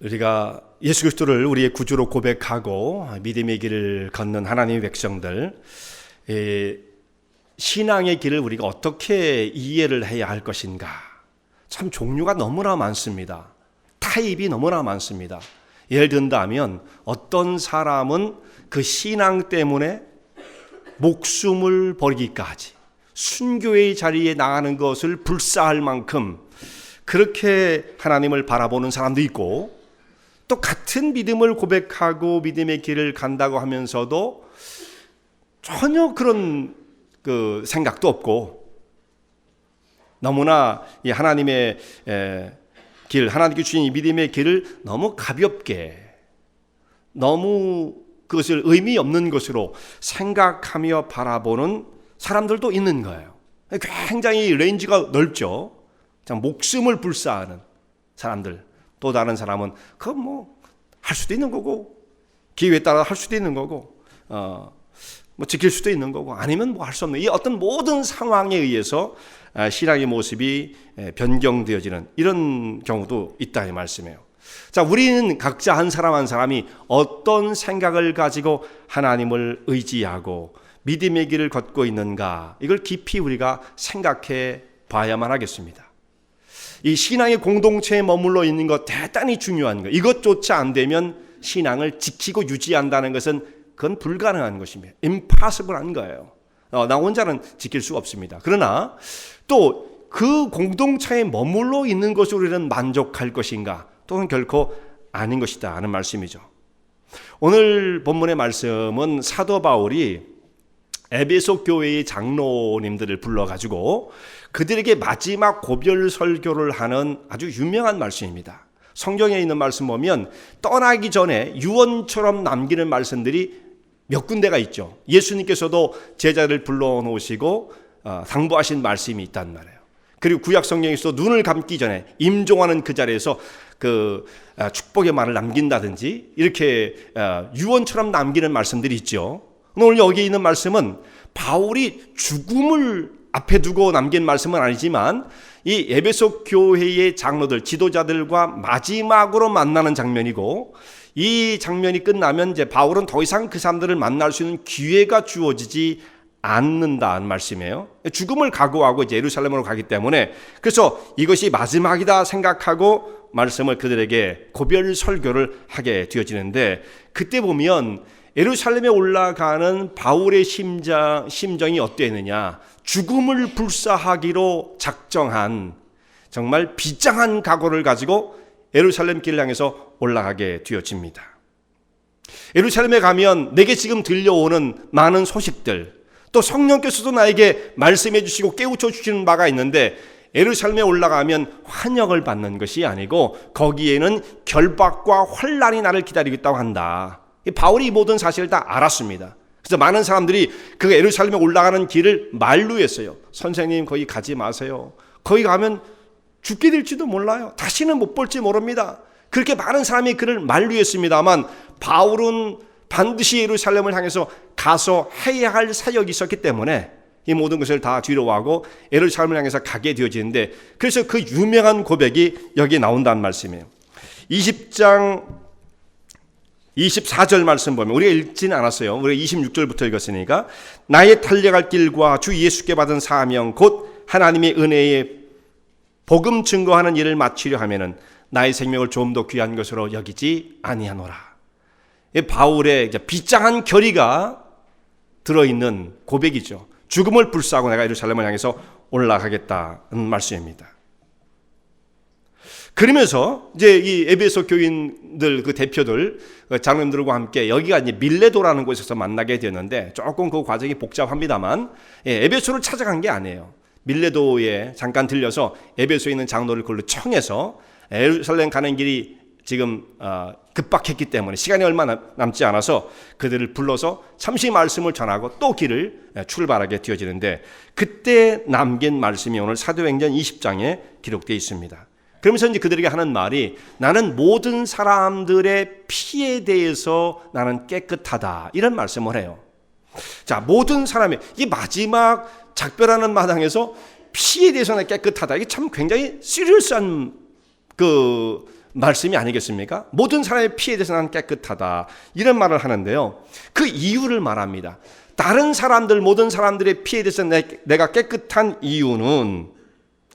우리가 예수 그리스도를 우리의 구주로 고백하고 믿음의 길을 걷는 하나님의 백성들, 신앙의 길을 우리가 어떻게 이해를 해야 할 것인가? 참 종류가 너무나 많습니다. 타입이 너무나 많습니다. 예를 든다면 어떤 사람은 그 신앙 때문에 목숨을 버리기까지 순교의 자리에 나가는 것을 불사할 만큼 그렇게 하나님을 바라보는 사람도 있고, 또 같은 믿음을 고백하고 믿음의 길을 간다고 하면서도 전혀 그런 생각도 없고, 너무나 이 하나님의 길, 하나님께 주신 이 믿음의 길을 너무 가볍게, 너무 그것을 의미 없는 것으로 생각하며 바라보는 사람들도 있는 거예요. 굉장히 레인지가 넓죠. 목숨을 불사하는 사람들. 또 다른 사람은 그건 할 수도 있는 거고, 기회에 따라 할 수도 있는 거고, 지킬 수도 있는 거고, 아니면 할 수 없는, 이 어떤 모든 상황에 의해서 신앙의 모습이 변경되어지는 이런 경우도 있다 이 말씀이에요. 자, 우리는 각자 한 사람 한 사람이 어떤 생각을 가지고 하나님을 의지하고 믿음의 길을 걷고 있는가, 이걸 깊이 우리가 생각해 봐야만 하겠습니다. 이 신앙의 공동체에 머물러 있는 것 대단히 중요한 거. 이것조차 안 되면 신앙을 지키고 유지한다는 것은 그건 불가능한 것입니다. impossible한 거예요. 나 혼자는 지킬 수가 없습니다. 그러나 또 그 공동체에 머물러 있는 것으로 우리는 만족할 것인가? 또는 결코 아닌 것이다 하는 말씀이죠. 오늘 본문의 말씀은 사도 바울이 에베소 교회의 장로님들을 불러가지고 그들에게 마지막 고별 설교를 하는 아주 유명한 말씀입니다. 성경에 있는 말씀 보면 떠나기 전에 유언처럼 남기는 말씀들이 몇 군데가 있죠. 예수님께서도 제자를 불러놓으시고 당부하신 말씀이 있단 말이에요. 그리고 구약 성경에서 눈을 감기 전에 임종하는 그 자리에서 축복의 말을 남긴다든지 이렇게 유언처럼 남기는 말씀들이 있죠. 오늘 여기 있는 말씀은 바울이 죽음을 앞에 두고 남긴 말씀은 아니지만 이 에베소 교회의 장로들, 지도자들과 마지막으로 만나는 장면이고, 이 장면이 끝나면 이제 바울은 더 이상 그 사람들을 만날 수 있는 기회가 주어지지 않는다는 말씀이에요. 죽음을 각오하고 이제 예루살렘으로 가기 때문에, 그래서 이것이 마지막이다 생각하고 말씀을 그들에게 고별 설교를 하게 되어지는데, 그때 보면 예루살렘에 올라가는 바울의 심정이 어땠느냐, 죽음을 불사하기로 작정한 정말 비장한 각오를 가지고 예루살렘 길을 향해서 올라가게 되어집니다. 예루살렘에 가면 내게 지금 들려오는 많은 소식들, 또 성령께서도 나에게 말씀해 주시고 깨우쳐 주시는 바가 있는데, 예루살렘에 올라가면 환영을 받는 것이 아니고 거기에는 결박과 환난이 나를 기다리고 있다고 한다. 바울이 이 모든 사실을 다 알았습니다. 그래서 많은 사람들이 그 예루살렘에 올라가는 길을 만류했어요. 선생님, 거기 가지 마세요. 거기 가면 죽게 될지도 몰라요. 다시는 못 볼지 모릅니다. 그렇게 많은 사람이 그를 만류했습니다만 바울은 반드시 예루살렘을 향해서 가서 해야 할 사역이 있었기 때문에 이 모든 것을 다 뒤로하고 예루살렘을 향해서 가게 되어지는데, 그래서 그 유명한 고백이 여기에 나온다는 말씀이에요. 20장 24절 말씀 보면, 우리가 읽지는 않았어요. 우리가 26절부터 읽었으니까, 나의 달려갈 길과 주 예수께 받은 사명 곧 하나님의 은혜의 복음 증거하는 일을 마치려 하면은 나의 생명을 좀 더 귀한 것으로 여기지 아니하노라. 바울의 비장한 결의가 들어있는 고백이죠. 죽음을 불사하고 내가 예루살렘을 향해서 올라가겠다는 말씀입니다. 그러면서 이제 이 에베소 교인들 그 대표들 장로님들과 함께 여기가 이제 밀레도라는 곳에서 만나게 되었는데, 조금 그 과정이 복잡합니다만 에베소를 찾아간 게 아니에요. 밀레도에 잠깐 들려서 에베소에 있는 장로를 그걸로 청해서 예루살렘 가는 길이 지금 급박했기 때문에 시간이 얼마 남지 않아서 그들을 불러서 잠시 말씀을 전하고 또 길을 출발하게 되어지는데, 그때 남긴 말씀이 오늘 사도행전 20장에 기록되어 있습니다. 그러면서 이제 그들에게 하는 말이, 나는 모든 사람들의 피에 대해서 나는 깨끗하다, 이런 말씀을 해요. 자, 모든 사람의 이 마지막 작별하는 마당에서 피에 대해서는 깨끗하다, 이게 참 굉장히 시리어스한 말씀이 아니겠습니까? 모든 사람의 피에 대해서 난 깨끗하다, 이런 말을 하는데요, 그 이유를 말합니다. 다른 사람들, 모든 사람들의 피에 대해서 내가 깨끗한 이유는,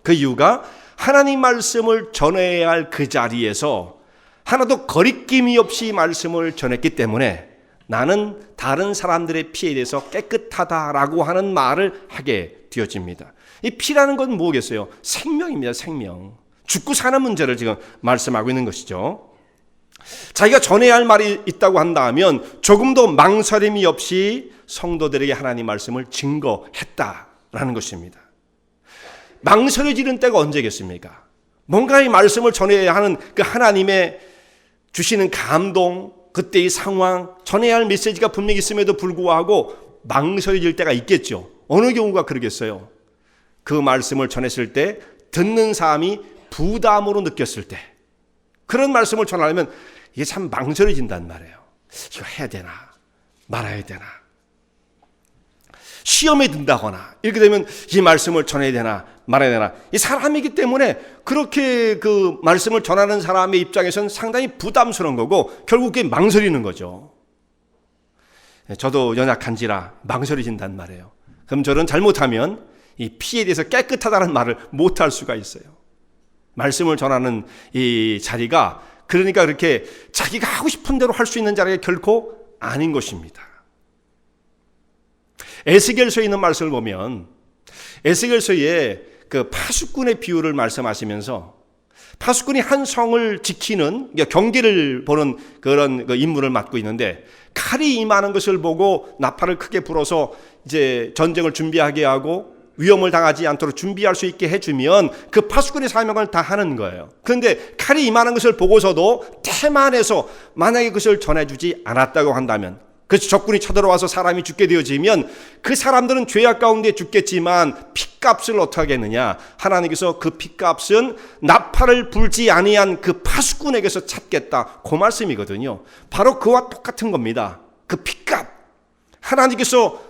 그 이유가 하나님 말씀을 전해야 할 그 자리에서 하나도 거리낌이 없이 말씀을 전했기 때문에 나는 다른 사람들의 피에 대해서 깨끗하다라고 하는 말을 하게 되어집니다. 이 피라는 건 뭐겠어요? 생명입니다. 생명. 죽고 사는 문제를 지금 말씀하고 있는 것이죠. 자기가 전해야 할 말이 있다고 한다면 조금도 망설임이 없이 성도들에게 하나님 말씀을 증거했다라는 것입니다. 망설여지는 때가 언제겠습니까? 뭔가 이 말씀을 전해야 하는 그 하나님의 주시는 감동, 그때의 상황, 전해야 할 메시지가 분명히 있음에도 불구하고 망설여질 때가 있겠죠. 어느 경우가 그러겠어요? 그 말씀을 전했을 때 듣는 사람이 부담으로 느꼈을 때, 그런 말씀을 전하려면 이게 참 망설여진단 말이에요. 이거 해야 되나 말아야 되나, 시험에 든다거나 이렇게 되면 이 말씀을 전해야 되나 말아야 되나. 이 사람이기 때문에 그렇게 그 말씀을 전하는 사람의 입장에서는 상당히 부담스러운 거고 결국 그게 망설이는 거죠. 저도 연약한지라 망설여진단 말이에요. 그럼 저는 잘못하면 이 피에 대해서 깨끗하다는 말을 못할 수가 있어요. 말씀을 전하는 이 자리가 그러니까 그렇게 자기가 하고 싶은 대로 할 수 있는 자리가 결코 아닌 것입니다. 에스겔서에 있는 말씀을 보면 에스겔서에 그 파수꾼의 비유를 말씀하시면서 파수꾼이 한 성을 지키는 경계를 보는 그런 임무를 맡고 있는데 칼이 임하는 것을 보고 나팔을 크게 불어서 이제 전쟁을 준비하게 하고 위험을 당하지 않도록 준비할 수 있게 해주면 그 파수꾼의 사명을 다 하는 거예요. 그런데 칼이 임하는 것을 보고서도 태만해서 만약에 그것을 전해주지 않았다고 한다면, 그래서 적군이 쳐들어와서 사람이 죽게 되어지면 그 사람들은 죄악 가운데 죽겠지만 핏값을 어떻게 하겠느냐? 하나님께서 그 핏값은 나팔을 불지 아니한 그 파수꾼에게서 찾겠다, 그 말씀이거든요. 바로 그와 똑같은 겁니다. 그 핏값, 하나님께서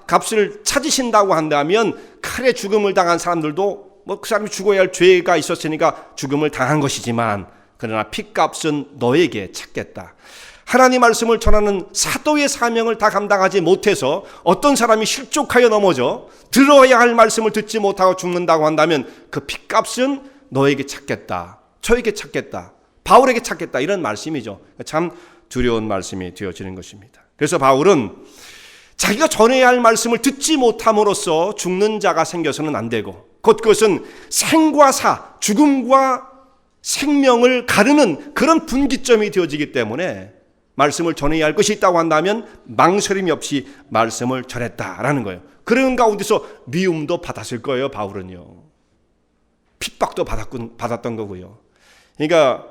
값을 찾으신다고 한다면 칼에 죽음을 당한 사람들도 그 사람이 죽어야 할 죄가 있었으니까 죽음을 당한 것이지만, 그러나 핏값은 너에게 찾겠다. 하나님 말씀을 전하는 사도의 사명을 다 감당하지 못해서 어떤 사람이 실족하여 넘어져 들어야 할 말씀을 듣지 못하고 죽는다고 한다면 그 핏값은 너에게 찾겠다, 저에게 찾겠다, 바울에게 찾겠다, 이런 말씀이죠. 참 두려운 말씀이 되어지는 것입니다. 그래서 바울은 자기가 전해야 할 말씀을 듣지 못함으로써 죽는 자가 생겨서는 안 되고, 곧 그것은 생과 사, 죽음과 생명을 가르는 그런 분기점이 되어지기 때문에 말씀을 전해야 할 것이 있다고 한다면 망설임이 없이 말씀을 전했다라는 거예요. 그런 가운데서 미움도 받았을 거예요. 바울은요, 핍박도 받았던 거고요. 그러니까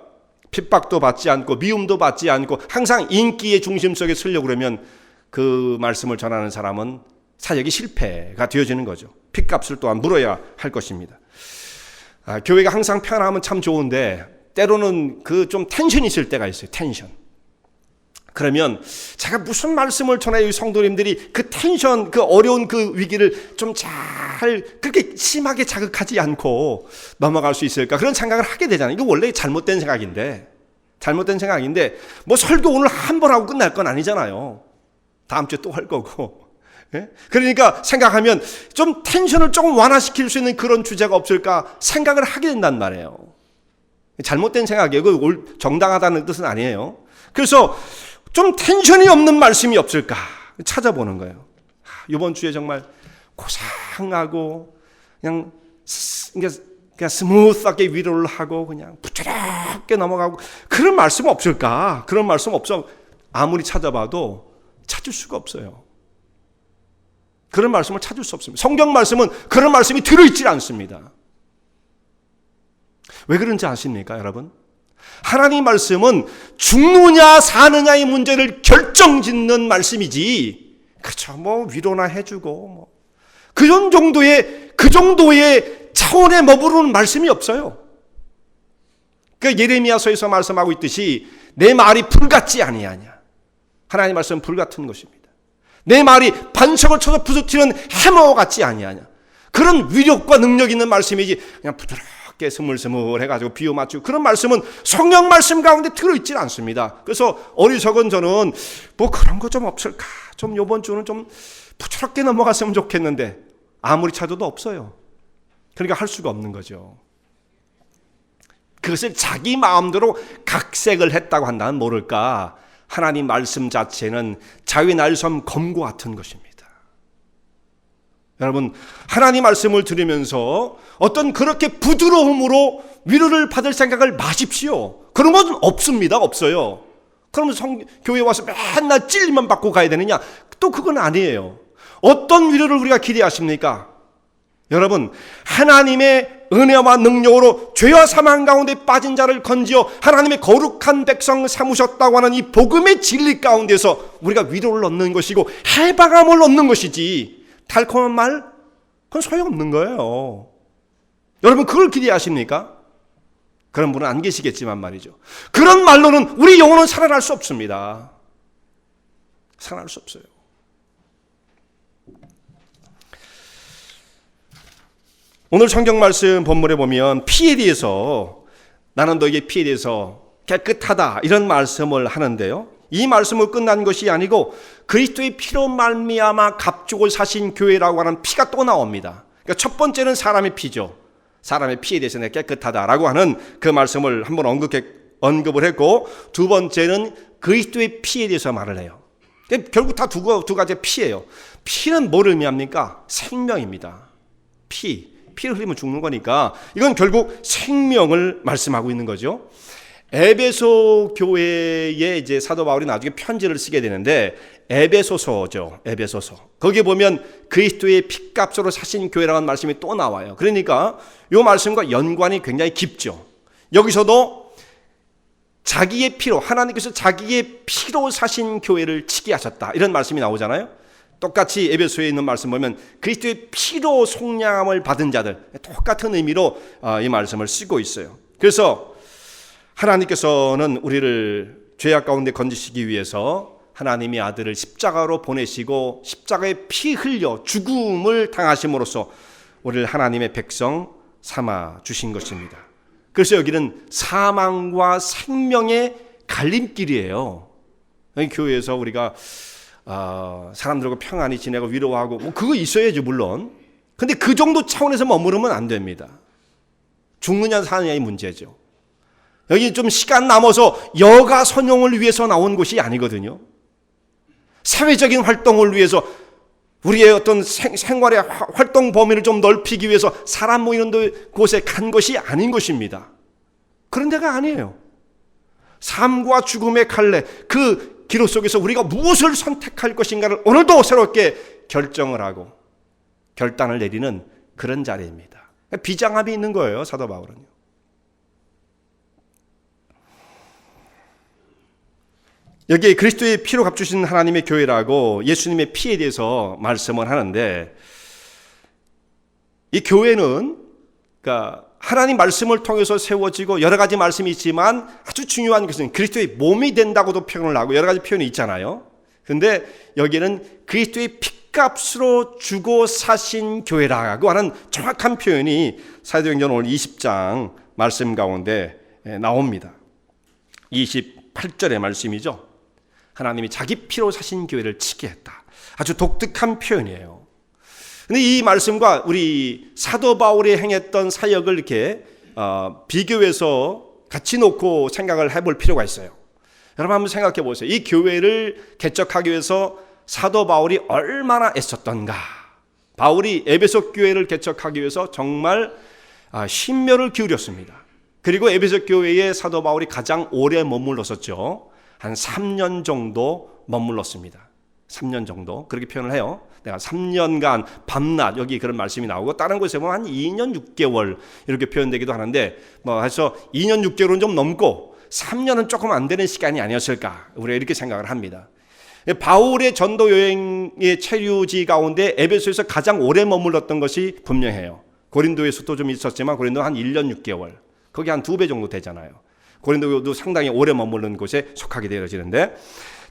핍박도 받지 않고 미움도 받지 않고 항상 인기의 중심 속에 서려고 그러면 그 말씀을 전하는 사람은 사역이 실패가 되어지는 거죠. 핏값을 또한 물어야 할 것입니다. 교회가 항상 편하면 참 좋은데 때로는 그 좀 텐션이 있을 때가 있어요. 텐션. 그러면 제가 무슨 말씀을 전해야 성도님들이 그 텐션, 그 어려운 그 위기를 좀 잘 그렇게 심하게 자극하지 않고 넘어갈 수 있을까, 그런 생각을 하게 되잖아요. 이거 원래 잘못된 생각인데 뭐 설교 오늘 한 번 하고 끝날 건 아니잖아요. 다음 주에 또 할 거고. 그러니까 생각하면 좀 텐션을 조금 완화시킬 수 있는 그런 주제가 없을까 생각을 하게 된단 말이에요. 잘못된 생각이에요. 그 정당하다는 뜻은 아니에요. 그래서 좀 텐션이 없는 말씀이 없을까 찾아보는 거예요. 이번 주에 정말 고상하고 그냥 스무스하게 위로를 하고 그냥 부드럽게 넘어가고 그런 말씀 없을까? 그런 말씀 없어. 아무리 찾아봐도 찾을 수가 없어요. 그런 말씀을 찾을 수 없습니다. 성경 말씀은 그런 말씀이 들어있지 않습니다. 왜 그런지 아십니까, 여러분? 하나님 말씀은 죽느냐 사느냐의 문제를 결정짓는 말씀이지, 그쵸, 뭐 위로나 해주고 뭐 그런 정도의 차원에 머무르는 말씀이 없어요. 그 예레미야서에서 말씀하고 있듯이 내 말이 불같지 아니하냐. 하나님 말씀은 불같은 것입니다. 내 말이 반석을 쳐서 부서뜨리는 해머와 같지 아니하냐. 그런 위력과 능력 있는 말씀이지 그냥 부드럽게 작게 스물스물 해가지고 비유 맞추고 그런 말씀은 성경 말씀 가운데 들어있질 않습니다. 그래서 어리석은 저는 뭐 그런 거 좀 없을까? 좀 이번 주는 좀 부드럽게 넘어갔으면 좋겠는데 아무리 찾아도 없어요. 그러니까 할 수가 없는 거죠. 그것을 자기 마음대로 각색을 했다고 한다면 모를까? 하나님 말씀 자체는 자유의 날섬 검과 같은 것입니다. 여러분, 하나님 말씀을 들으면서 어떤 그렇게 부드러움으로 위로를 받을 생각을 마십시오. 그런 건 없습니다. 없어요. 그러면 교회 와서 맨날 찔리만 받고 가야 되느냐? 또 그건 아니에요. 어떤 위로를 우리가 기대하십니까? 여러분, 하나님의 은혜와 능력으로 죄와 사망 가운데 빠진 자를 건지어 하나님의 거룩한 백성 삼으셨다고 하는 이 복음의 진리 가운데서 우리가 위로를 얻는 것이고 해방함을 얻는 것이지, 달콤한 말? 그건 소용없는 거예요. 여러분, 그걸 기대하십니까? 그런 분은 안 계시겠지만 말이죠. 그런 말로는 우리 영혼은 살아날 수 없습니다. 살아날 수 없어요. 오늘 성경 말씀 본문에 보면 피에 대해서, 나는 너에게 피에 대해서 깨끗하다, 이런 말씀을 하는데요. 이 말씀을 끝난 것이 아니고 그리스도의 피로 말미암아 값주고 사신 교회라고 하는 피가 또 나옵니다. 그러니까 첫 번째는 사람의 피죠. 사람의 피에 대해서 내가 깨끗하다라고 하는 그 말씀을 한번 언급을 했고, 두 번째는 그리스도의 피에 대해서 말을 해요. 결국 다 두 가지 피예요. 피는 뭐를 의미합니까? 생명입니다. 피를 흘리면 죽는 거니까 이건 결국 생명을 말씀하고 있는 거죠. 에베소 교회에 이제 사도 바울이 나중에 편지를 쓰게 되는데, 에베소서죠. 에베소서. 거기에 보면 그리스도의 피값으로 사신 교회라는 말씀이 또 나와요. 그러니까 이 말씀과 연관이 굉장히 깊죠. 여기서도 자기의 피로, 하나님께서 자기의 피로 사신 교회를 치게 하셨다, 이런 말씀이 나오잖아요. 똑같이 에베소에 있는 말씀 보면 그리스도의 피로 속량함을 받은 자들, 똑같은 의미로 이 말씀을 쓰고 있어요. 그래서 하나님께서는 우리를 죄악 가운데 건지시기 위해서 하나님의 아들을 십자가로 보내시고 십자가에 피 흘려 죽음을 당하심으로써 우리를 하나님의 백성 삼아 주신 것입니다. 그래서 여기는 사망과 생명의 갈림길이에요. 교회에서 우리가 사람들과 평안히 지내고 위로하고 뭐 그거 있어야죠, 물론. 근데 그 정도 차원에서 머무르면 안 됩니다. 죽느냐 사느냐의 문제죠. 여기 좀 시간 남아서 여가 선용을 위해서 나온 곳이 아니거든요. 사회적인 활동을 위해서, 우리의 어떤 생활의 활동 범위를 좀 넓히기 위해서 사람 모이는 곳에 간 것이 아닌 것입니다. 그런 데가 아니에요. 삶과 죽음의 갈래, 그 기로 속에서 우리가 무엇을 선택할 것인가를 오늘도 새롭게 결정을 하고 결단을 내리는 그런 자리입니다. 비장함이 있는 거예요, 사도 바울은요. 여기에 그리스도의 피로 값주신 하나님의 교회라고 예수님의 피에 대해서 말씀을 하는데, 이 교회는 그러니까 하나님 말씀을 통해서 세워지고 여러 가지 말씀이 있지만 아주 중요한 것은 그리스도의 몸이 된다고도 표현을 하고 여러 가지 표현이 있잖아요. 그런데 여기는 그리스도의 피값으로 주고 사신 교회라고 하는 정확한 표현이 사도행전 오늘 20장 말씀 가운데 나옵니다. 28절의 말씀이죠. 하나님이 자기 피로 사신 교회를 치게 했다. 아주 독특한 표현이에요. 근데 이 말씀과 우리 사도 바울이 행했던 사역을 이렇게 비교해서 같이 놓고 생각을 해볼 필요가 있어요. 여러분 한번 생각해 보세요. 이 교회를 개척하기 위해서 사도 바울이 얼마나 애썼던가. 바울이 에베소 교회를 개척하기 위해서 정말 신묘를 기울였습니다. 그리고 에베소 교회에 사도 바울이 가장 오래 머물렀었죠. 한 3년 정도 머물렀습니다. 3년 정도 그렇게 표현을 해요. 내가 3년간 밤낮, 여기 그런 말씀이 나오고 다른 곳에 보면 한 2년 6개월 이렇게 표현되기도 하는데, 뭐 해서 2년 6개월은 좀 넘고 3년은 조금 안 되는 시간이 아니었을까, 우리가 이렇게 생각을 합니다. 바울의 전도 여행의 체류지 가운데 에베소에서 가장 오래 머물렀던 것이 분명해요. 고린도에서도 좀 있었지만 고린도 한 1년 6개월, 거기 한 2배 정도 되잖아요. 고린도도 상당히 오래 머무르는 곳에 속하게 되어지는데,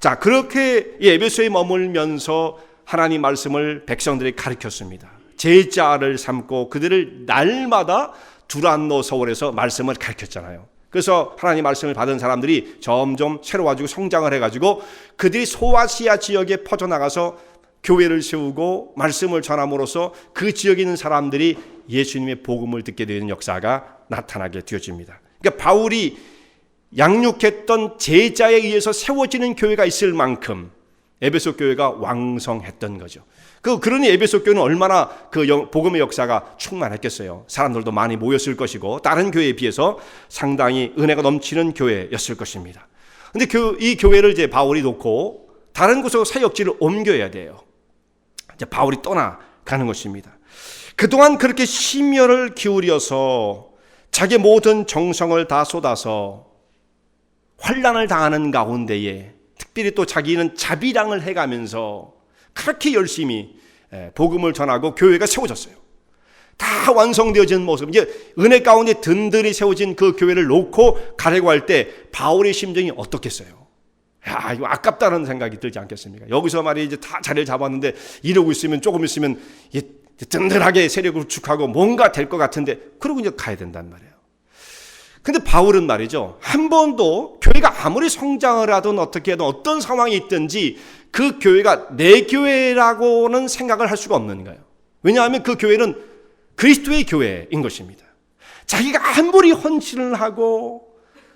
자, 그렇게 이 에베소에 머물면서 하나님 말씀을 백성들이 가르쳤습니다. 제자를 삼고 그들을 날마다 두란노 서울에서 말씀을 가르쳤잖아요. 그래서 하나님 말씀을 받은 사람들이 점점 새로워지고 성장을 해가지고 그들이 소아시아 지역에 퍼져나가서 교회를 세우고 말씀을 전함으로써 그 지역에 있는 사람들이 예수님의 복음을 듣게 되는 역사가 나타나게 되어집니다. 그러니까 바울이 양육했던 제자에 의해서 세워지는 교회가 있을 만큼 에베소 교회가 왕성했던 거죠. 그러니 에베소 교회는 얼마나 그 복음의 역사가 충만했겠어요. 사람들도 많이 모였을 것이고 다른 교회에 비해서 상당히 은혜가 넘치는 교회였을 것입니다. 근데 이 교회를 이제 바울이 놓고 다른 곳으로 사역지를 옮겨야 돼요. 이제 바울이 떠나가는 것입니다. 그동안 그렇게 심혈을 기울여서 자기 모든 정성을 다 쏟아서 환난을 당하는 가운데에 특별히 또 자기는 자비랑을 해가면서 그렇게 열심히 복음을 전하고 교회가 세워졌어요. 다 완성되어진 모습, 이제 은혜 가운데 든든히 세워진 그 교회를 놓고 가려고 할 때 바울의 심정이 어떻겠어요? 야, 이거 아깝다는 생각이 들지 않겠습니까? 여기서 말이야 이제 다 자리를 잡았는데 이러고 있으면 조금 있으면 든든하게 세력을 구축하고 뭔가 될 것 같은데 그러고 이제 가야 된단 말이에요. 근데 바울은 말이죠, 한 번도 교회가 아무리 성장을 하든 어떻게 하든 어떤 상황이 있든지 그 교회가 내 교회라고는 생각을 할 수가 없는 거예요. 왜냐하면 그 교회는 그리스도의 교회인 것입니다. 자기가 아무리 헌신을 하고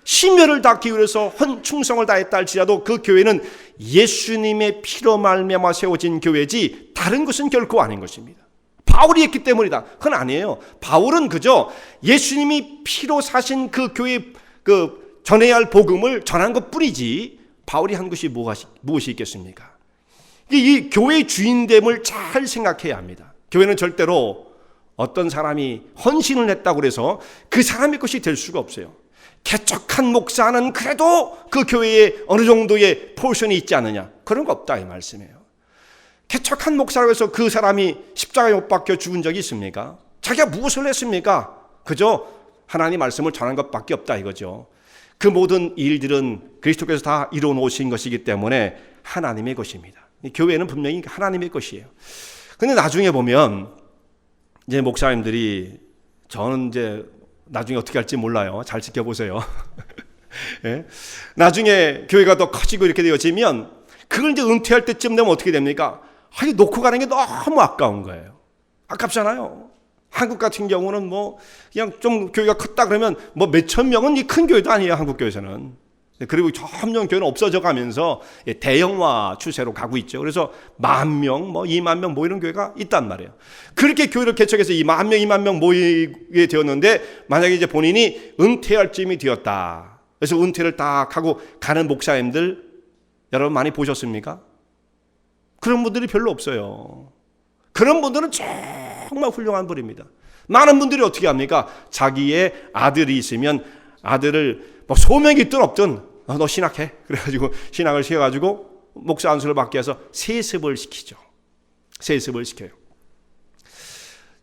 심혈을 다 기울여서 충성을 다했다 할지라도 그 교회는 예수님의 피로 말미암아 세워진 교회지 다른 것은 결코 아닌 것입니다. 바울이 했기 때문이다. 그건 아니에요. 바울은 그저 예수님이 피로 사신 그 교회 전해야 할 복음을 전한 것 뿐이지 바울이 한 것이 무엇이 있겠습니까? 이 교회의 주인됨을 잘 생각해야 합니다. 교회는 절대로 어떤 사람이 헌신을 했다고 해서 그 사람의 것이 될 수가 없어요. 개척한 목사는 그래도 그 교회에 어느 정도의 포션이 있지 않느냐, 그런 거 없다 이 말씀이에요. 개척한 목사라고 해서 그 사람이 십자가에 못 박혀 죽은 적이 있습니까? 자기가 무엇을 했습니까? 그저 하나님 말씀을 전한 것밖에 없다 이거죠. 그 모든 일들은 그리스도께서 다 이루어 놓으신 것이기 때문에 하나님의 것입니다. 교회는 분명히 하나님의 것이에요. 근데 나중에 보면 이제 목사님들이, 저는 이제 나중에 어떻게 할지 몰라요. 잘 지켜보세요. 예? 나중에 교회가 더 커지고 이렇게 되어지면 그걸 이제 은퇴할 때쯤 되면 어떻게 됩니까? 놓고 가는 게 너무 아까운 거예요. 아깝잖아요. 한국 같은 경우는 뭐 그냥 좀 교회가 컸다 그러면 뭐 몇천 명은 이 큰 교회도 아니에요. 한국 교회에서는. 그리고 점점 교회는 없어져 가면서 대형화 추세로 가고 있죠. 그래서 10,000명, 뭐 20,000명 뭐 이런 교회가 있단 말이에요. 그렇게 교회를 개척해서 10,000명, 20,000명 모이게 되었는데 만약에 이제 본인이 은퇴할 쯤이 되었다. 그래서 은퇴를 딱 하고 가는 목사님들 여러분 많이 보셨습니까? 그런 분들이 별로 없어요. 그런 분들은 정말 훌륭한 분입니다. 많은 분들이 어떻게 합니까? 자기의 아들이 있으면 아들을 뭐 소명이 있든 없든 너 신학해. 그래가지고 신학을 시켜가지고 목사 안수를 받게 해서 세습을 시키죠. 세습을 시켜요.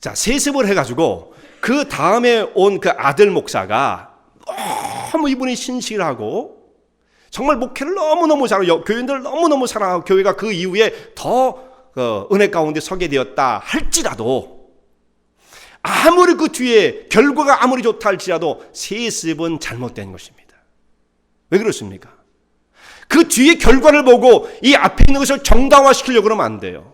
자, 세습을 해가지고 그 다음에 온 그 아들 목사가 너무 이분이 신실하고 정말 목회를 너무너무 잘하고 교인들을 너무너무 사랑하고 교회가 그 이후에 더 은혜 가운데 서게 되었다 할지라도 아무리 그 뒤에 결과가 아무리 좋다 할지라도 세습은 잘못된 것입니다. 왜 그렇습니까? 그 뒤에 결과를 보고 이 앞에 있는 것을 정당화시키려고 그러면 안 돼요.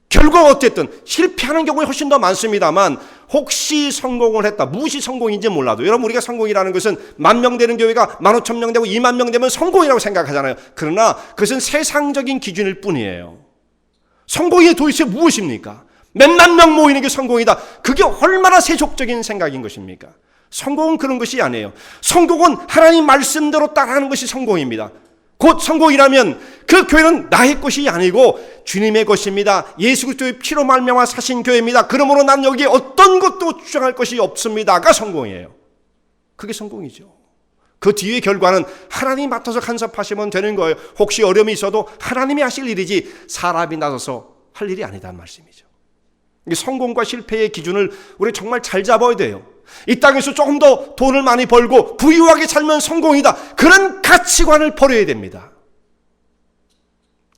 결과가 어쨌든 실패하는 경우가 훨씬 더 많습니다만 혹시 성공을 했다. 무엇이 성공인지 몰라도 여러분 우리가 성공이라는 것은 10,000명 되는 교회가 15,000명 되고 20,000명 되면 성공이라고 생각하잖아요. 그러나 그것은 세상적인 기준일 뿐이에요. 성공이 도대체 무엇입니까? 몇만 명 모이는 게 성공이다. 그게 얼마나 세속적인 생각인 것입니까? 성공은 그런 것이 아니에요. 성공은 하나님 말씀대로 따라하는 것이 성공입니다. 곧 성공이라면 그 교회는 나의 것이 아니고 주님의 것입니다. 예수 그리스도의 피로 말미암아 사신 교회입니다. 그러므로 난 여기에 어떤 것도 주장할 것이 없습니다가 성공이에요. 그게 성공이죠. 그 뒤의 결과는 하나님이 맡아서 간섭하시면 되는 거예요. 혹시 어려움이 있어도 하나님이 하실 일이지 사람이 나서서 할 일이 아니다는 말씀이죠. 성공과 실패의 기준을 우리 정말 잘 잡아야 돼요. 이 땅에서 조금 더 돈을 많이 벌고 부유하게 살면 성공이다. 그런 가치관을 버려야 됩니다.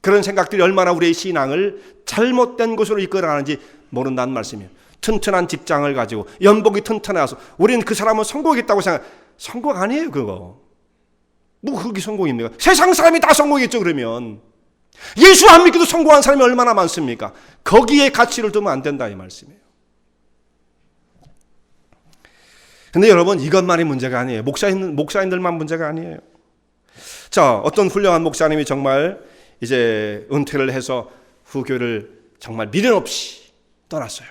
그런 생각들이 얼마나 우리의 신앙을 잘못된 곳으로 이끌어가는지 모른다는 말씀이에요. 튼튼한 직장을 가지고 연봉이 튼튼해서 우리는 그 사람은 성공했다고 생각. 성공 아니에요 그거. 뭐 그게 성공입니까? 세상 사람이 다 성공했죠. 그러면 예수 안 믿고도 성공한 사람이 얼마나 많습니까? 거기에 가치를 두면 안 된다 이 말씀이에요. 근데 여러분 이것만이 문제가 아니에요. 목사님들만 문제가 아니에요. 자, 어떤 훌륭한 목사님이 정말 이제 은퇴를 해서 후교를 정말 미련 없이 떠났어요.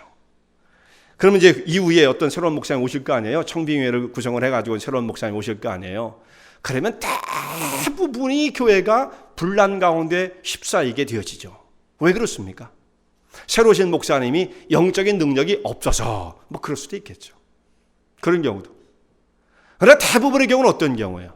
그러면 이제 이후에 어떤 새로운 목사님 오실 거 아니에요? 청빙회를 구성을 해가지고 새로운 목사님 오실 거 아니에요? 그러면 대부분이 교회가 분란 가운데 휩싸이게 되어지죠. 왜 그렇습니까? 새로 오신 목사님이 영적인 능력이 없어서 뭐 그럴 수도 있겠죠. 그런 경우도. 그러나 대부분의 경우는 어떤 경우예요?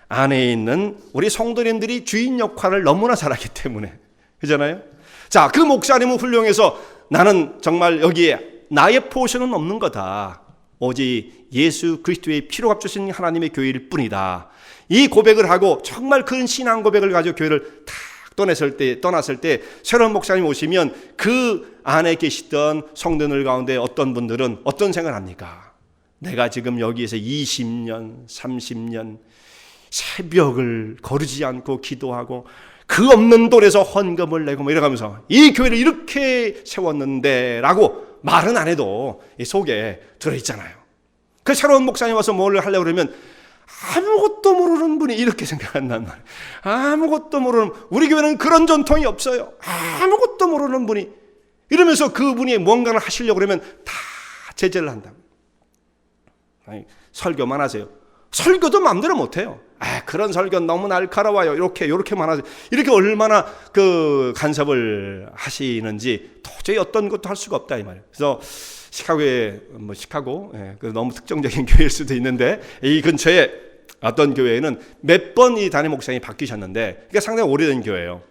안에 있는 우리 성도님들이 주인 역할을 너무나 잘하기 때문에. 그잖아요? 자, 그 목사님은 훌륭해서 나는 정말 여기에 나의 포션은 없는 거다. 오직 예수 그리스도의 피로 값주신 하나님의 교회일 뿐이다. 이 고백을 하고 정말 큰 신앙 고백을 가지고 교회를 탁 떠났을 때 새로운 목사님 오시면 그 안에 계시던 성도들 가운데 어떤 분들은 어떤 생각을 합니까? 내가 지금 여기에서 20년, 30년 새벽을 거르지 않고 기도하고 그 없는 돈에서 헌금을 내고 뭐 이러면서 이 교회를 이렇게 세웠는데 라고 말은 안 해도 속에 들어있잖아요. 그 새로운 목사님 와서 뭘 하려고 그러면 아무것도 모르는 분이 이렇게 생각한단 말이에요. 아무것도 모르는, 우리 교회는 그런 전통이 없어요. 아무것도 모르는 분이 이러면서 그분이 뭔가를 하시려고 그러면 다 제재를 한다. 아니, 설교만 하세요. 설교도 마음대로 못해요. 그런 설교 너무 날카로워요. 이렇게만 하세요. 이렇게 얼마나 그 간섭을 하시는지 도저히 어떤 것도 할 수가 없다 이 말이에요. 그래서 시카고에 너무 특정적인 교회일 수도 있는데 이 근처에 어떤 교회에는 몇 번 이 담임 목사님이 바뀌셨는데 그게 상당히 오래된 교회예요.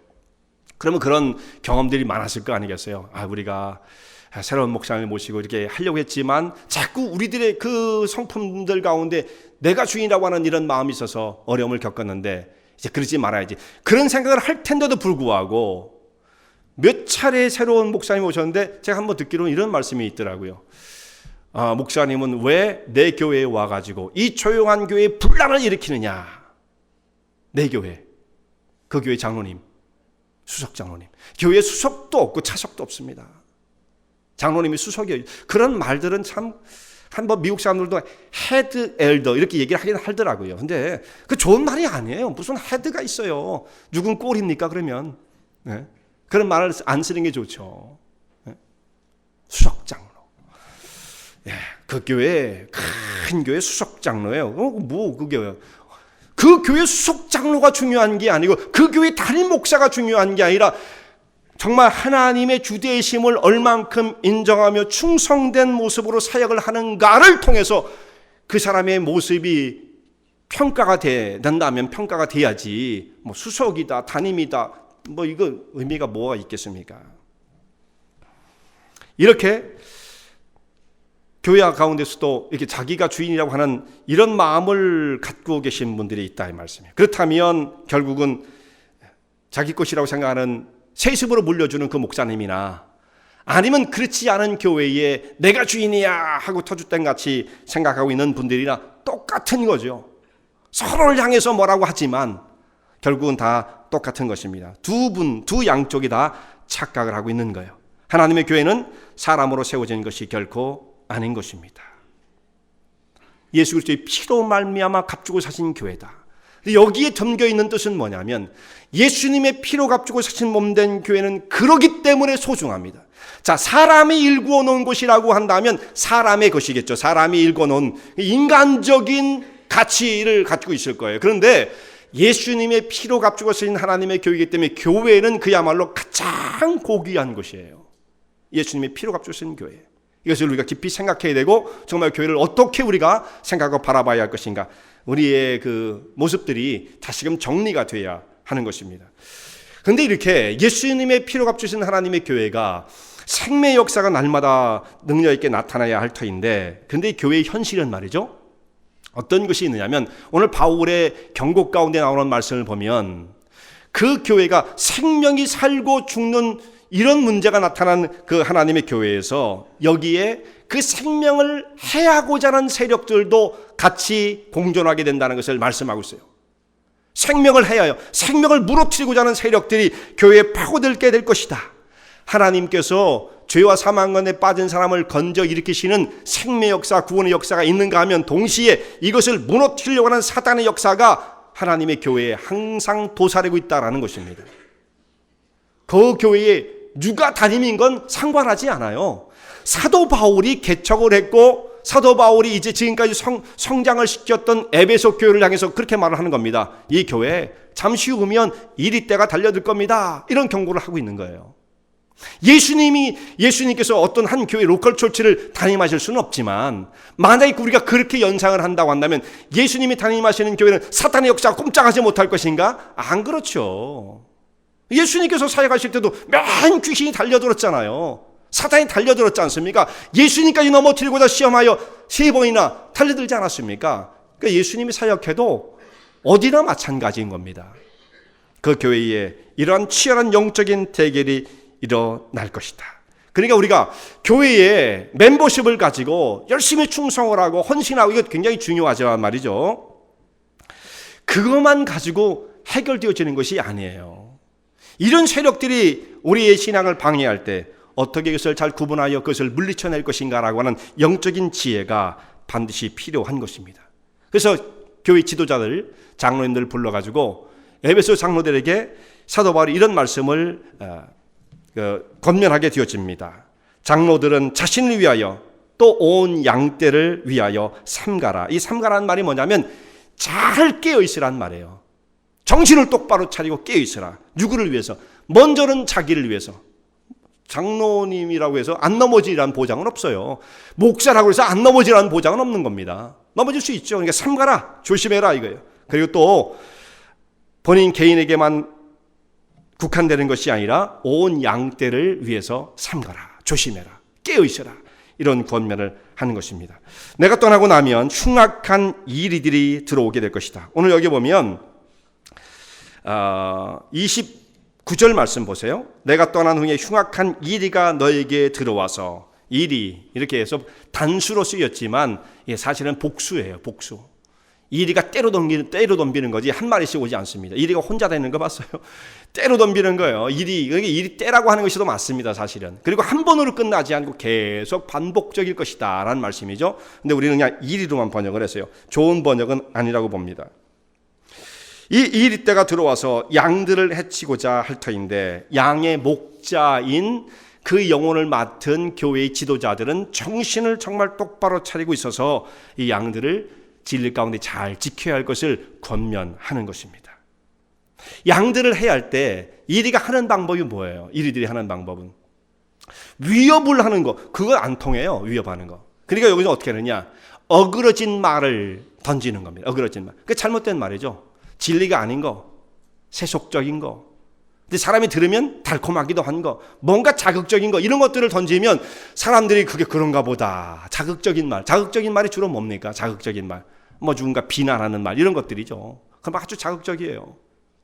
그러면 그런 경험들이 많았을 거 아니겠어요? 우리가 새로운 목사님을 모시고 이렇게 하려고 했지만 자꾸 우리들의 그 성품들 가운데 내가 주인이라고 하는 이런 마음이 있어서 어려움을 겪었는데 이제 그러지 말아야지. 그런 생각을 할 텐데도 불구하고 몇 차례 새로운 목사님이 오셨는데 제가 한번 듣기로는 이런 말씀이 있더라고요. 목사님은 왜 내 교회에 와가지고 이 조용한 교회에 분란을 일으키느냐. 내 교회, 그 교회 장로님, 수석 장로님. 교회 수석도 없고 차석도 없습니다. 장로님이 수석이에요. 그런 말들은 참 한번 미국 사람들도 헤드 엘더 이렇게 얘기를 하긴 하더라고요. 근데 그 좋은 말이 아니에요. 무슨 헤드가 있어요. 누군 꼴입니까 그러면. 네? 그런 말을 안 쓰는 게 좋죠. 네? 수석 장로. 예, 그 교회 큰 교회 수석 장로예요. 그 교회 수석 장로가 중요한 게 아니고 그 교회 담임 목사가 중요한 게 아니라 정말 하나님의 주대심을 얼만큼 인정하며 충성된 모습으로 사역을 하는가를 통해서 그 사람의 모습이 평가가 된다면 평가가 돼야지 뭐 수석이다 담임이다 뭐 이거 의미가 뭐가 있겠습니까? 이렇게 교회 가운데서도 이렇게 자기가 주인이라고 하는 이런 마음을 갖고 계신 분들이 있다 이 말씀이에요. 그렇다면 결국은 자기 것이라고 생각하는 세습으로 물려주는 그 목사님이나 아니면 그렇지 않은 교회에 내가 주인이야 하고 터줏대 같이 생각하고 있는 분들이나 똑같은 거죠. 서로를 향해서 뭐라고 하지만 결국은 다 똑같은 것입니다. 두 양쪽이 다 착각을 하고 있는 거예요. 하나님의 교회는 사람으로 세워진 것이 결코 아닌 것입니다. 예수 그리스도의 피로 말미암아 값주고 사신 교회다. 여기에 담겨 있는 뜻은 뭐냐면 예수님의 피로 값주고 사신 몸된 교회는 그러기 때문에 소중합니다. 자, 사람이 일구어 놓은 곳이라고 한다면 사람의 것이겠죠. 사람이 일구어 놓은 인간적인 가치를 가지고 있을 거예요. 그런데 예수님의 피로 값주고 사신 하나님의 교회이기 때문에 교회는 그야말로 가장 고귀한 것이에요. 예수님의 피로 값주고 사신 교회. 이것을 우리가 깊이 생각해야 되고 정말 교회를 어떻게 우리가 생각하고 바라봐야 할 것인가. 우리의 그 모습들이 다시금 정리가 돼야 하는 것입니다. 그런데 이렇게 예수님의 피로 값주신 하나님의 교회가 생명의 역사가 날마다 능력 있게 나타나야 할 터인데 그런데 이 교회의 현실은 말이죠. 어떤 것이 있느냐면 오늘 바울의 경고 가운데 나오는 말씀을 보면 그 교회가 생명이 살고 죽는 이런 문제가 나타난 그 하나님의 교회에서 여기에 그 생명을 해하고자 하는 세력들도 같이 공존하게 된다는 것을 말씀하고 있어요. 생명을 해하여 생명을 무너뜨리고자 하는 세력들이 교회에 파고들게 될 것이다. 하나님께서 죄와 사망 가운데 빠진 사람을 건져 일으키시는 생명 역사, 구원의 역사가 있는가 하면 동시에 이것을 무너뜨리려고 하는 사단의 역사가 하나님의 교회에 항상 도사리고 있다는 것입니다. 그 교회에 누가 담임인 건 상관하지 않아요. 사도 바울이 개척을 했고 사도 바울이 이제 지금까지 성장을 시켰던 에베소 교회를 향해서 그렇게 말을 하는 겁니다. 이 교회 잠시 후면 이리 때가 달려들 겁니다. 이런 경고를 하고 있는 거예요. 예수님께서 어떤 한 교회 로컬 처치를 담임하실 수는 없지만 만약에 우리가 그렇게 연상을 한다고 한다면 예수님이 담임하시는 교회는 사탄의 역사가 꼼짝하지 못할 것인가? 안 그렇죠. 예수님께서 사역하실 때도 맨 귀신이 달려들었잖아요. 사탄이 달려들었지 않습니까? 예수님까지 넘어뜨리고자 시험하여 3번이나 달려들지 않았습니까? 그러니까 예수님이 사역해도 어디나 마찬가지인 겁니다. 그 교회에 이러한 치열한 영적인 대결이 일어날 것이다. 그러니까 우리가 교회에 멤버십을 가지고 열심히 충성을 하고 헌신하고 이거 굉장히 중요하지만 말이죠. 그것만 가지고 해결되어지는 것이 아니에요. 이런 세력들이 우리의 신앙을 방해할 때 어떻게 그것을 잘 구분하여 그것을 물리쳐낼 것인가라고 하는 영적인 지혜가 반드시 필요한 것입니다. 그래서 교회 지도자들, 장로님들 불러가지고 에베소 장로들에게 사도 바울이 이런 말씀을 권면하게 되어집니다. 장로들은 자신을 위하여 또 온 양떼를 위하여 삼가라. 이 삼가라는 말이 뭐냐면 잘 깨어있으란 말이에요. 정신을 똑바로 차리고 깨어있으라. 누구를 위해서? 먼저는 자기를 위해서. 장로님이라고 해서 안 넘어지라는 보장은 없어요. 목사라고 해서 안 넘어지라는 보장은 없는 겁니다. 넘어질 수 있죠. 그러니까 삼가라, 조심해라 이거예요. 그리고 또 본인 개인에게만 국한되는 것이 아니라 온 양떼를 위해서 삼가라, 조심해라, 깨어있어라, 이런 권면을 하는 것입니다. 내가 떠나고 나면 흉악한 이리들이 들어오게 될 것이다. 오늘 여기 보면 29절 말씀 보세요. 내가 떠난 후에 흉악한 이리가 너에게 들어와서, 이리 이렇게 해서 단수로 쓰였지만 사실은 복수예요. 복수. 이리가 때로 덤비는 거지 한 마리씩 오지 않습니다. 이리가 혼자 다니는 거 봤어요? 때로 덤비는 거예요. 이리 때라고 하는 것이 더 맞습니다, 사실은. 그리고 한 번으로 끝나지 않고 계속 반복적일 것이다 라는 말씀이죠. 근데 우리는 그냥 이리로만 번역을 했어요. 좋은 번역은 아니라고 봅니다. 이 이리 때가 들어와서 양들을 해치고자 할 터인데, 양의 목자인 그 영혼을 맡은 교회의 지도자들은 정신을 정말 똑바로 차리고 있어서 이 양들을 진리 가운데 잘 지켜야 할 것을 권면하는 것입니다. 양들을 해야 할 때 이리가 하는 방법이 뭐예요? 이리들이 하는 방법은 위협을 하는 거, 그거 안 통해요. 위협하는 거. 그러니까 여기서 어떻게 하느냐? 어그러진 말을 던지는 겁니다. 어그러진 말. 그게 잘못된 말이죠. 진리가 아닌 거, 세속적인 거. 근데 사람이 들으면 달콤하기도 한 거, 뭔가 자극적인 거, 이런 것들을 던지면 사람들이 그게 그런가 보다. 자극적인 말이 주로 뭡니까? 자극적인 말. 뭐 누군가 비난하는 말, 이런 것들이죠. 그럼 아주 자극적이에요.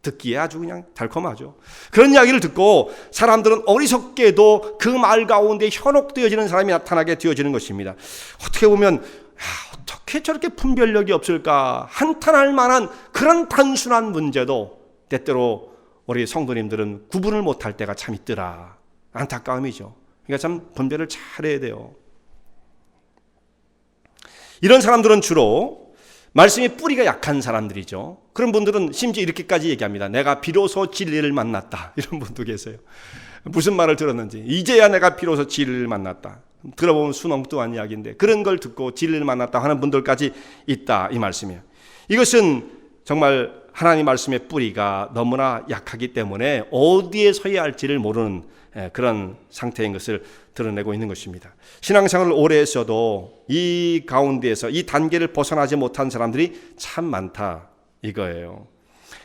듣기에 아주 그냥 달콤하죠. 그런 이야기를 듣고 사람들은 어리석게도 그 말 가운데 현혹되어지는 사람이 나타나게 되어지는 것입니다. 어떻게 보면 어떻게 저렇게 분별력이 없을까 한탄할 만한 그런 단순한 문제도 때때로 우리 성도님들은 구분을 못할 때가 참 있더라. 안타까움이죠. 그러니까 참 분별을 잘해야 돼요. 이런 사람들은 주로 말씀의 뿌리가 약한 사람들이죠. 그런 분들은 심지어 이렇게까지 얘기합니다. 내가 비로소 진리를 만났다. 이런 분도 계세요. 무슨 말을 들었는지 이제야 내가 비로소 진리를 만났다. 들어보면 순엉뚱한 이야기인데 그런 걸 듣고 진리를 만났다 하는 분들까지 있다, 이 말씀이에요. 이것은 정말 하나님 말씀의 뿌리가 너무나 약하기 때문에 어디에 서야 할지를 모르는 그런 상태인 것을 드러내고 있는 것입니다. 신앙생활을 오래 했어도 이 가운데에서 이 단계를 벗어나지 못한 사람들이 참 많다, 이거예요.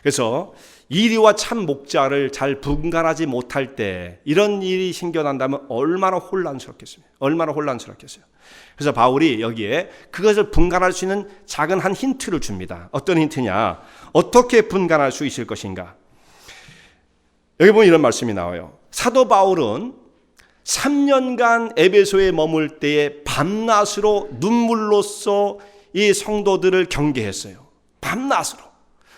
그래서 이리와 참 목자를 잘 분간하지 못할 때 이런 일이 생겨난다면 얼마나 혼란스럽겠어요. 얼마나 혼란스럽겠어요. 그래서 바울이 여기에 그것을 분간할 수 있는 작은 한 힌트를 줍니다. 어떤 힌트냐? 어떻게 분간할 수 있을 것인가? 여기 보면 이런 말씀이 나와요. 사도 바울은 3년간 에베소에 머물 때에 밤낮으로 눈물로써 이 성도들을 경계했어요. 밤낮으로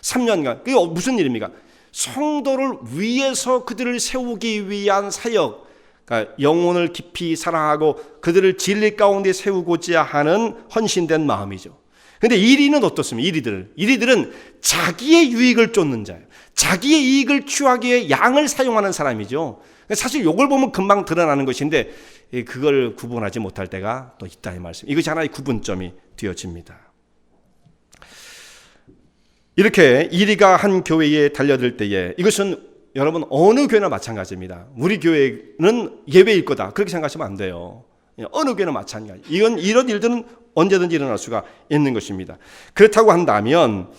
3년간. 그게 무슨 일입니까? 성도를 위해서 그들을 세우기 위한 사역, 그러니까 영혼을 깊이 사랑하고 그들을 진리 가운데 세우고자 하는 헌신된 마음이죠. 그런데 이리는 어떻습니까? 이리들은 자기의 유익을 쫓는 자예요. 자기의 이익을 취하기 위해 양을 사용하는 사람이죠. 사실 이걸 보면 금방 드러나는 것인데 그걸 구분하지 못할 때가 또 있다 이 말씀. 이것이 하나의 구분점이 되어집니다. 이렇게 이리가 한 교회에 달려들 때에 이것은 여러분 어느 교회나 마찬가지입니다. 우리 교회는 예외일 거다 그렇게 생각하시면 안 돼요. 어느 교회나 마찬가지. 이런 일들은 언제든지 일어날 수가 있는 것입니다. 그렇다고 한다면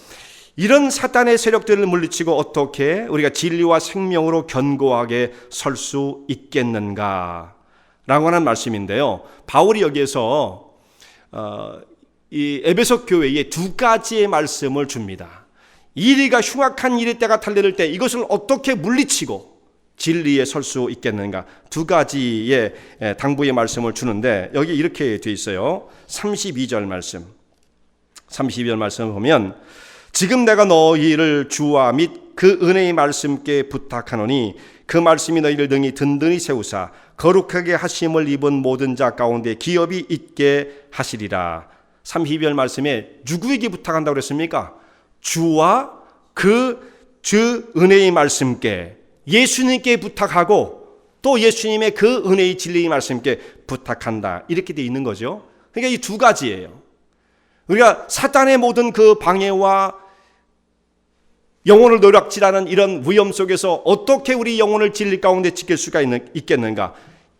이런 사탄의 세력들을 물리치고 어떻게 우리가 진리와 생명으로 견고하게 설 수 있겠는가 라고 하는 말씀인데요. 바울이 여기에서 이 에베소 교회에 두 가지의 말씀을 줍니다. 이리가 흉악한 일의 때가 달려들 때 이것을 어떻게 물리치고 진리에 설 수 있겠는가, 두 가지의 당부의 말씀을 주는데 여기 이렇게 되어 있어요. 32절 말씀. 32절 말씀을 보면 지금 내가 너희를 주와 및 그 은혜의 말씀께 부탁하노니 그 말씀이 너희를 능히 든든히 세우사 거룩하게 하심을 입은 모든 자 가운데 기업이 있게 하시리라. 32절 말씀에 누구에게 부탁한다고 그랬습니까? 주와 그 주 은혜의 말씀께, 예수님께 부탁하고 또 예수님의 그 은혜의 진리의 말씀께 부탁한다. 이렇게 되어 있는 거죠. 그러니까 이 두 가지예요. 우리가 사탄의 모든 그 방해와 영혼을 노략질하는 이런 위험 속에서 어떻게 우리 영혼을 진리 가운데 지킬 수가 있겠는가?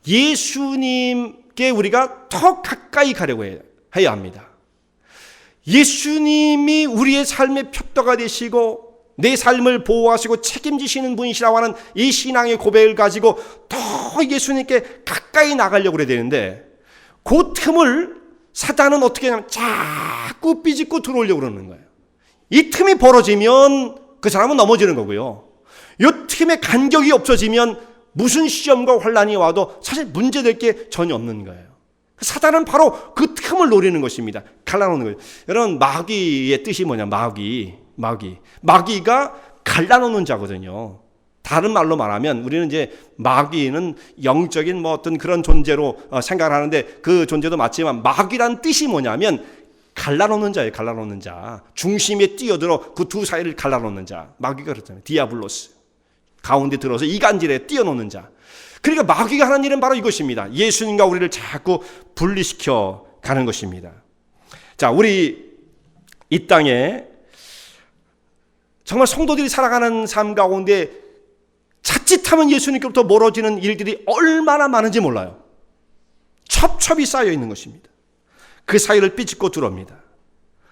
예수님께 우리가 더 가까이 가려고 해야 합니다. 예수님이 우리의 삶의 표도가 되시고 내 삶을 보호하시고 책임지시는 분이시라고 하는 이 신앙의 고백을 가지고 더 예수님께 가까이 나가려고 그래야 되는데 그 틈을 사탄은 어떻게 하냐면 자꾸 삐집고 들어오려고 그러는 거예요. 이 틈이 벌어지면 그 사람은 넘어지는 거고요. 이 틈에 간격이 없어지면 무슨 시험과 환난이 와도 사실 문제될 게 전혀 없는 거예요. 사단은 바로 그 틈을 노리는 것입니다. 갈라놓는 거예요. 여러분, 마귀의 뜻이 뭐냐? 마귀가 갈라놓는 자거든요. 다른 말로 말하면 우리는 이제 마귀는 영적인 어떤 그런 존재로 생각을 하는데 그 존재도 맞지만 마귀란 뜻이 뭐냐면 갈라놓는 자예요. 갈라놓는 자. 중심에 뛰어들어 그 두 사이를 갈라놓는 자. 마귀가 그렇잖아요. 디아블로스. 가운데 들어서 이간질에 뛰어놓는 자. 그러니까 마귀가 하는 일은 바로 이것입니다. 예수님과 우리를 자꾸 분리시켜 가는 것입니다. 자, 우리 이 땅에 정말 성도들이 살아가는 삶 가운데 자칫하면 예수님께부터 멀어지는 일들이 얼마나 많은지 몰라요. 첩첩이 쌓여 있는 것입니다. 그 사이를 삐집고 들어옵니다.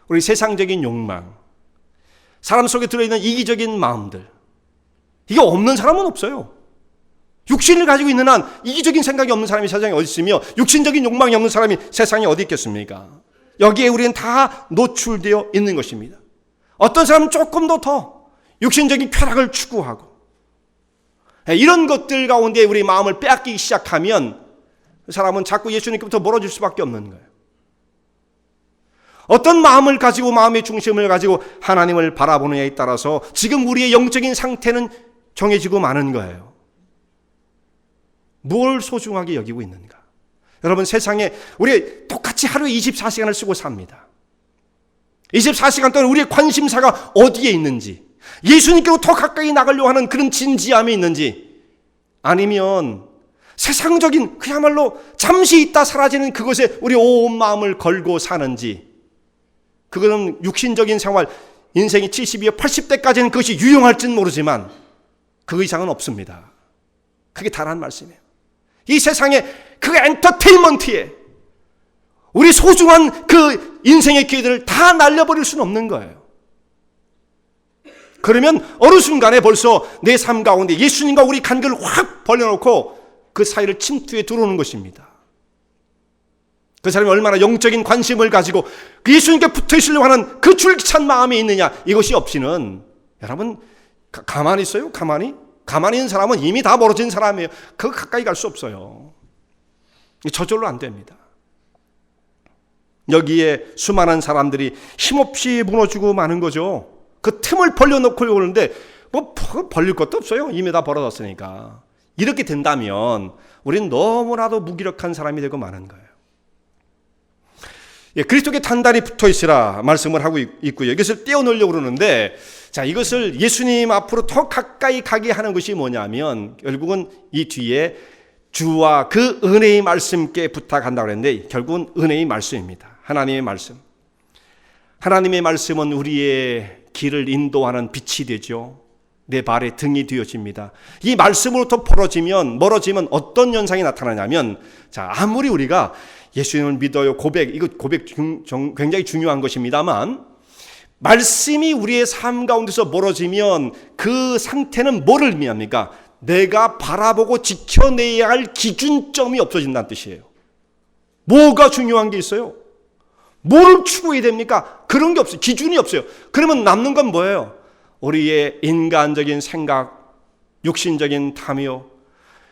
우리 세상적인 욕망, 사람 속에 들어있는 이기적인 마음들, 이게 없는 사람은 없어요. 육신을 가지고 있는 한 이기적인 생각이 없는 사람이 세상에 어디 있으며 육신적인 욕망이 없는 사람이 세상에 어디 있겠습니까? 여기에 우리는 다 노출되어 있는 것입니다. 어떤 사람은 조금 더 육신적인 쾌락을 추구하고 이런 것들 가운데 우리 마음을 빼앗기기 시작하면 그 사람은 자꾸 예수님께부터 멀어질 수밖에 없는 거예요. 어떤 마음을 가지고 마음의 중심을 가지고 하나님을 바라보느냐에 따라서 지금 우리의 영적인 상태는 정해지고 마는 거예요. 뭘 소중하게 여기고 있는가? 여러분, 세상에 우리 똑같이 하루에 24시간을 쓰고 삽니다. 24시간 동안 우리의 관심사가 어디에 있는지, 예수님께로 더 가까이 나가려고 하는 그런 진지함이 있는지, 아니면 세상적인 그야말로 잠시 있다 사라지는 그것에 우리 온 마음을 걸고 사는지, 그거는 육신적인 생활, 인생이 70이나 80대까지는 그것이 유용할지는 모르지만 그 이상은 없습니다. 그게 다란 말씀이에요. 이 세상에 그 엔터테인먼트에 우리 소중한 그 인생의 기회들을 다 날려버릴 수는 없는 거예요. 그러면 어느 순간에 벌써 내 삶 가운데 예수님과 우리 간격을 확 벌려놓고 그 사이를 침투해 들어오는 것입니다. 그 사람이 얼마나 영적인 관심을 가지고 예수님께 붙어 있으려고 하는 그 줄기찬 마음이 있느냐, 이것이 없이는 여러분 가만히 있어요? 가만히? 가만히 있는 사람은 이미 다 멀어진 사람이에요. 그거 가까이 갈 수 없어요. 저절로 안 됩니다. 여기에 수많은 사람들이 힘없이 무너지고 마는 거죠. 그 틈을 벌려놓고 오는데 뭐 벌릴 것도 없어요. 이미 다 벌어졌으니까. 이렇게 된다면 우리는 너무나도 무기력한 사람이 되고 마는 거예요. 예, 그리스도께 단단히 붙어 있으라 말씀을 하고 있고요. 이것을 떼어놓으려고 그러는데, 자, 이것을 예수님 앞으로 더 가까이 가게 하는 것이 뭐냐면 결국은 이 뒤에 주와 그 은혜의 말씀께 부탁한다고 그랬는데 결국은 은혜의 말씀입니다. 하나님의 말씀. 하나님의 말씀은 우리의 길을 인도하는 빛이 되죠. 내 발의 등이 되어집니다. 이 말씀으로부터 멀어지면 어떤 현상이 나타나냐면, 자, 아무리 우리가 예수님을 믿어요, 이거 고백 굉장히 중요한 것입니다만, 말씀이 우리의 삶 가운데서 멀어지면 그 상태는 뭐를 의미합니까? 내가 바라보고 지켜내야 할 기준점이 없어진다는 뜻이에요. 뭐가 중요한 게 있어요? 뭘 추구해야 됩니까? 그런 게 없어요. 기준이 없어요. 그러면 남는 건 뭐예요? 우리의 인간적인 생각, 육신적인 탐욕,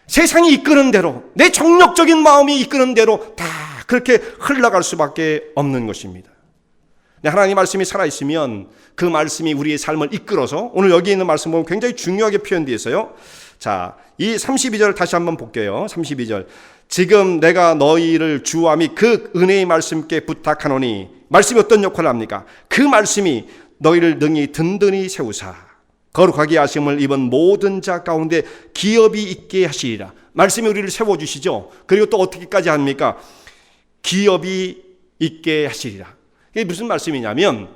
세상이 이끄는 대로, 내 정력적인 마음이 이끄는 대로 다 그렇게 흘러갈 수밖에 없는 것입니다. 하나님 말씀이 살아있으면 그 말씀이 우리의 삶을 이끌어서, 오늘 여기 있는 말씀 보면 굉장히 중요하게 표현되어 있어요. 자, 이 32절 다시 한번 볼게요. 32절. 지금 내가 너희를 주와 및 그 은혜의 말씀께 부탁하노니, 말씀이 어떤 역할을 합니까? 그 말씀이 너희를 능히 든든히 세우사 거룩하게 하심을 입은 모든 자 가운데 기업이 있게 하시리라. 말씀이 우리를 세워주시죠. 그리고 또 어떻게까지 합니까? 기업이 있게 하시리라. 이게 무슨 말씀이냐면,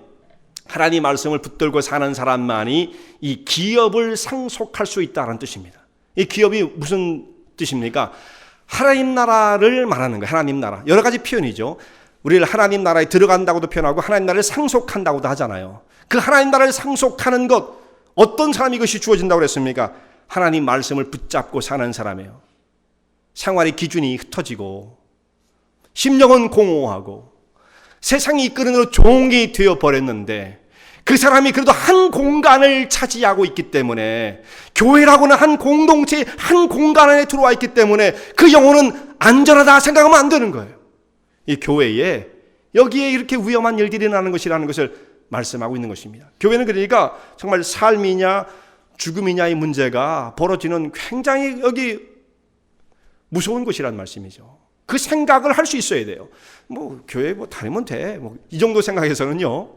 하나님 말씀을 붙들고 사는 사람만이 이 기업을 상속할 수 있다는 뜻입니다. 이 기업이 무슨 뜻입니까? 하나님 나라를 말하는 거예요. 하나님 나라. 여러 가지 표현이죠. 우리를 하나님 나라에 들어간다고도 표현하고 하나님 나라를 상속한다고도 하잖아요. 그 하나님 나라를 상속하는 것, 어떤 사람이 이것이 주어진다고 그랬습니까? 하나님 말씀을 붙잡고 사는 사람이에요. 생활의 기준이 흩어지고 심령은 공허하고 세상이 이끄는 대로 종이 되어버렸는데, 그 사람이 그래도 한 공간을 차지하고 있기 때문에, 교회라고는 한 공동체, 한 공간 안에 들어와 있기 때문에 그 영혼은 안전하다 생각하면 안 되는 거예요. 이 교회에 여기에 이렇게 위험한 일들이 일어나는 것이라는 것을 말씀하고 있는 것입니다. 교회는 그러니까 정말 삶이냐 죽음이냐의 문제가 벌어지는 굉장히 여기 무서운 곳이라는 말씀이죠. 그 생각을 할 수 있어야 돼요. 교회 다니면 돼. 이 정도 생각에서는요,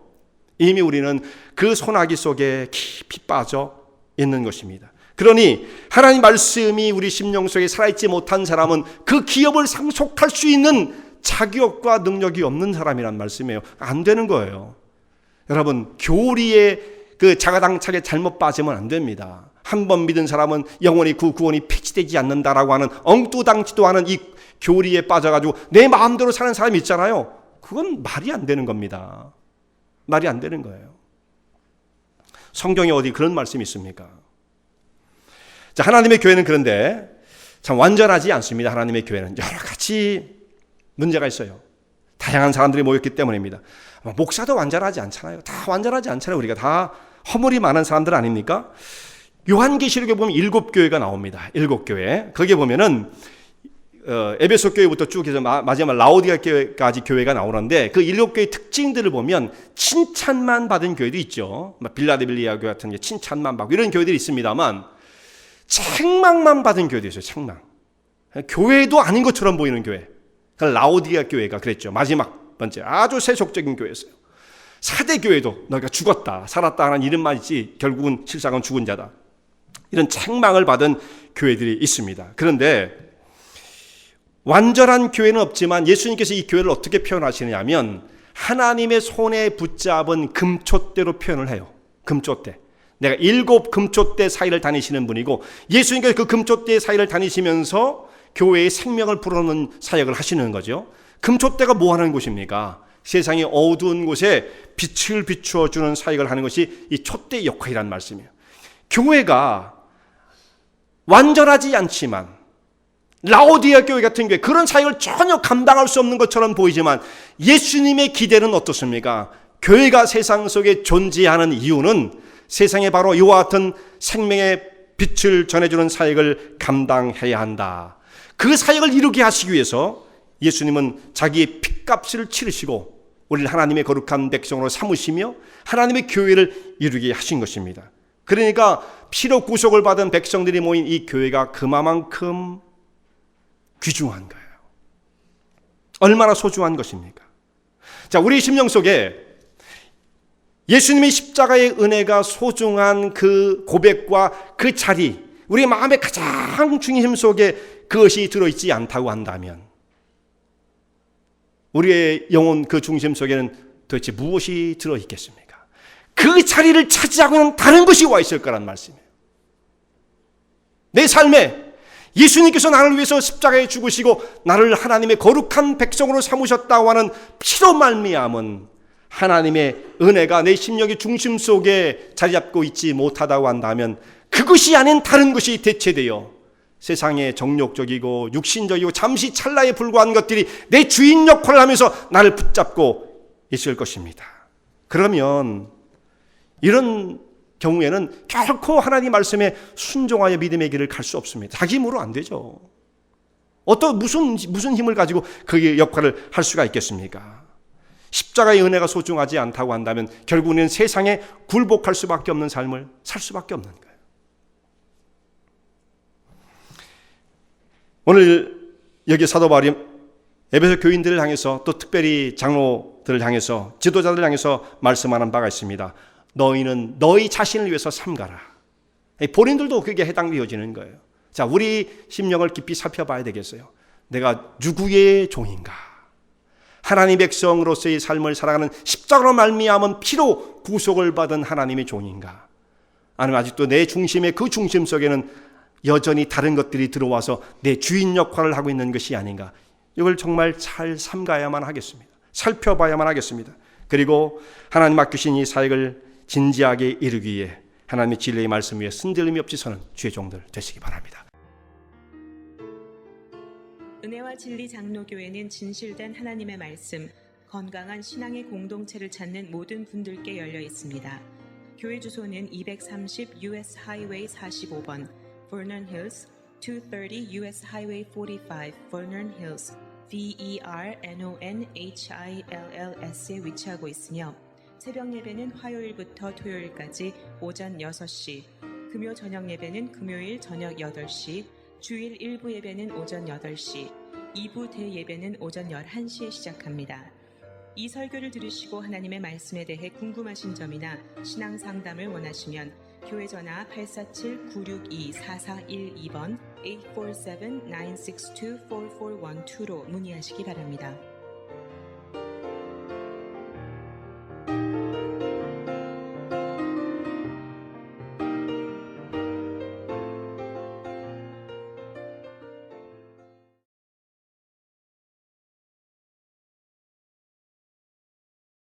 이미 우리는 그 소나기 속에 깊이 빠져 있는 것입니다. 그러니 하나님 말씀이 우리 심령 속에 살아있지 못한 사람은 그 기업을 상속할 수 있는 자격과 능력이 없는 사람이란 말씀이에요. 안 되는 거예요. 여러분, 교리에 그 자가당착에 잘못 빠지면 안 됩니다. 한 번 믿은 사람은 영원히 그 구원이 폐지되지 않는다라고 하는 엉뚱당치도 않은 이 교리에 빠져가지고 내 마음대로 사는 사람이 있잖아요. 그건 말이 안 되는 겁니다. 말이 안 되는 거예요. 성경에 어디 그런 말씀이 있습니까? 자, 하나님의 교회는 그런데 참 완전하지 않습니다. 하나님의 교회는 여러 가지 문제가 있어요. 다양한 사람들이 모였기 때문입니다. 목사도 완전하지 않잖아요. 다 완전하지 않잖아요. 우리가 다 허물이 많은 사람들 아닙니까? 요한계시록에 보면 7교회가 나옵니다. 7교회. 거기에 보면은 에베소 교회부터 쭉 해서 마지막 라오디게아까지 교회가 나오는데, 그 7교회의 특징들을 보면 칭찬만 받은 교회도 있죠. 빌라델비아 교회 같은 게 칭찬만 받고 이런 교회들이 있습니다만, 책망만 받은 교회도 있어요. 책망. 교회도 아닌 것처럼 보이는 교회. 라오디게아 교회가 그랬죠. 마지막 번째 아주 세속적인 교회였어요. 4대 교회도 너희가 죽었다 살았다 하는 이름만 있지 결국은 실상은 죽은 자다, 이런 책망을 받은 교회들이 있습니다. 그런데 완전한 교회는 없지만 예수님께서 이 교회를 어떻게 표현하시느냐면 하나님의 손에 붙잡은 금촛대로 표현을 해요. 금촛대. 내가 7 금촛대 사이를 다니시는 분이고, 예수님께서 그 금촛대 사이를 다니시면서 교회의 생명을 불어넣는 사역을 하시는 거죠. 금촛대가 뭐 하는 곳입니까? 세상의 어두운 곳에 빛을 비추어주는 사역을 하는 것이 이 촛대 역할이라는 말씀이에요. 교회가 완전하지 않지만, 라오디게아 교회 같은 교회 그런 사역을 전혀 감당할 수 없는 것처럼 보이지만, 예수님의 기대는 어떻습니까? 교회가 세상 속에 존재하는 이유는 세상에 바로 이와 같은 생명의 빛을 전해주는 사역을 감당해야 한다. 그 사역을 이루게 하시기 위해서 예수님은 자기의 핏값을 치르시고 우리를 하나님의 거룩한 백성으로 삼으시며 하나님의 교회를 이루게 하신 것입니다. 그러니까 피로 구속을 받은 백성들이 모인 이 교회가 그만큼 귀중한 거예요. 얼마나 소중한 것입니까? 자, 우리 심령 속에 예수님의 십자가의 은혜가 소중한 그 고백과 그 자리, 우리 마음의 가장 중심 속에 그것이 들어있지 않다고 한다면 우리의 영혼 그 중심 속에는 도대체 무엇이 들어있겠습니까? 그 자리를 차지하고 있는 다른 것이 와 있을 거란 말씀이에요. 내 삶에 예수님께서 나를 위해서 십자가에 죽으시고 나를 하나님의 거룩한 백성으로 삼으셨다고 하는 피로 말미암은 하나님의 은혜가 내 심령의 중심 속에 자리 잡고 있지 못하다고 한다면 그것이 아닌 다른 것이 대체되어 세상의 정욕적이고 육신적이고 잠시 찰나에 불과한 것들이 내 주인 역할을 하면서 나를 붙잡고 있을 것입니다. 그러면 이런 경우에는 결코 하나님 말씀에 순종하여 믿음의 길을 갈 수 없습니다. 자기 힘으로 안 되죠. 어떤 무슨 힘을 가지고 그 역할을 할 수가 있겠습니까? 십자가의 은혜가 소중하지 않다고 한다면 결국은 세상에 굴복할 수밖에 없는 삶을 살 수밖에 없는 거예요. 오늘 여기 사도 바울이 에베소 교인들을 향해서 또 특별히 장로들을 향해서 지도자들을 향해서 말씀하는 바가 있습니다. 너희는 너희 자신을 위해서 삼가라. 본인들도 그게 해당되어지는 거예요. 자, 우리 심령을 깊이 살펴봐야 되겠어요. 내가 누구의 종인가? 하나님의 백성으로서의 삶을 살아가는 십자가로 말미암은 피로 구속을 받은 하나님의 종인가? 아니면 아직도 내 중심의 그 중심 속에는 여전히 다른 것들이 들어와서 내 주인 역할을 하고 있는 것이 아닌가? 이걸 정말 잘 삼가야만 하겠습니다. 살펴봐야만 하겠습니다. 그리고 하나님 맡기신 이 사역을 진지하게 이루기 위해 하나님의 진리의 말씀 위에 흔들림이 없이 서는 주의 종들 되시기 바랍니다. 은혜와 진리 장로교회는 진실된 하나님의 말씀, 건강한 신앙의 공동체를 찾는 모든 분들께 열려 있습니다. 교회 주소는 230 US 하이웨이 45번, Vernon Hills, 230 US Highway 45, Vernon Hills, VERNONHILLS에 위치하고 있으며 새벽 예배는 화요일부터 토요일까지 오전 6시, 금요 저녁 예배는 금요일 저녁 8시, 주일 일부 예배는 오전 8시, 2부 대예배는 오전 11시에 시작합니다. 이 설교를 들으시고 하나님의 말씀에 대해 궁금하신 점이나 신앙 상담을 원하시면 교회 전화 847-962-4412번 847-962-4412로 문의하시기 바랍니다.